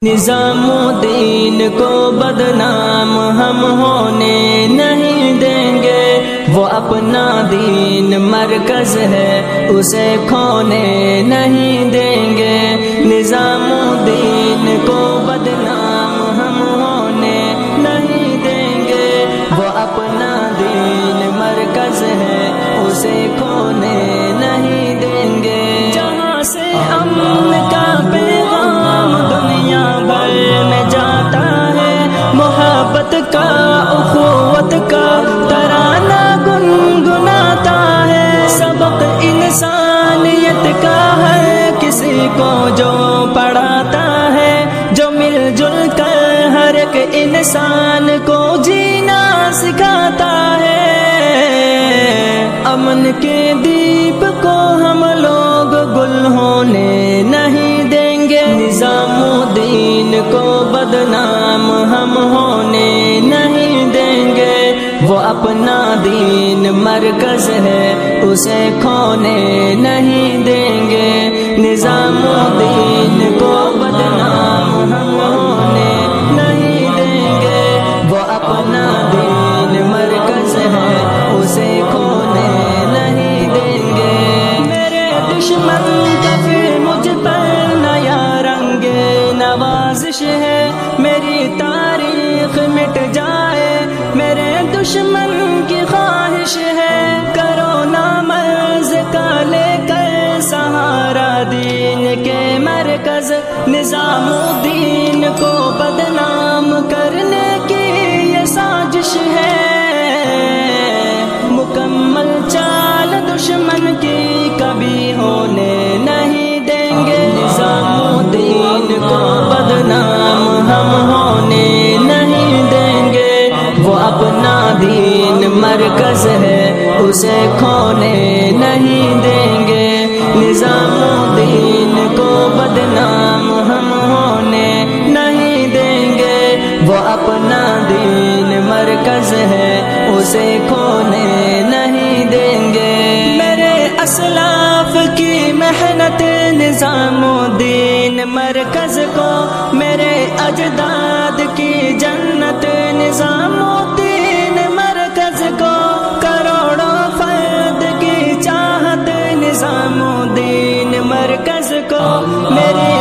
نظام الدین کو بدنام ہم ہونے نہیں دیں گے، وہ اپنا دین مرکز ہے اسے کھونے نہیں دیں گے۔ نظام الدین کو بدنام ہم ہونے نہیں دیں گے، وہ اپنا دین مرکز ہے اسے کھونے نہیں دیں گے۔ جہاں سے امن کا پیغام دنیا بھر میں جاتا ہے، محبت کا اخوت کا ترانہ گنگناتا ہے، سبق انسانیت کا ہر کسی کو جو پڑھاتا ہے، جو مل جل کر ہر ایک انسان کو جینا سکھاتا ہے۔ امن کے دیپ کو ہم لوگ گل ہونے نہیں دیں گے، نظام الدین کو بدنام ہم ہونے نہیں دیں گے، وہ اپنا دین مرکز ہے اسے کھونے نہیں دیں گے۔ نظام الدین کو بدنام ہم ہونے نہیں دیں گے، وہ اپنا دین مرکز ہے اسے کھونے نہیں دیں گے۔ میرے دشمن کا پھر مجھ پر نیا رنگ نوازش ہے، میری تاریخ مٹ جائے میرے دشمن کی خواہش ہے، کرونا مرض کا لے کر سہارا دین کے مرکز، نظام الدین کو بدنام کرنے کی یہ سازش ہے، مکمل چال دشمن کی کبھی ہونے نہیں دیں گے، نظام الدین کو بدنام ہم ہونے نہیں دیں گے، وہ اپنا دین مرکز ہے اسے کھونے نہیں دیں گے، نظام الدین کو بدنام ہم ہونے نہیں دیں گے، وہ اپنا دین مرکز ہے اسے کھونے نہیں دیں گے۔ میرے اسلاف کی محنت نظام الدین مرکز کو، میرے اجداد کی جنت نظام الدین مرکز کو، کروڑوں فرد کی چاہت نظام الدین مرکز کو، میری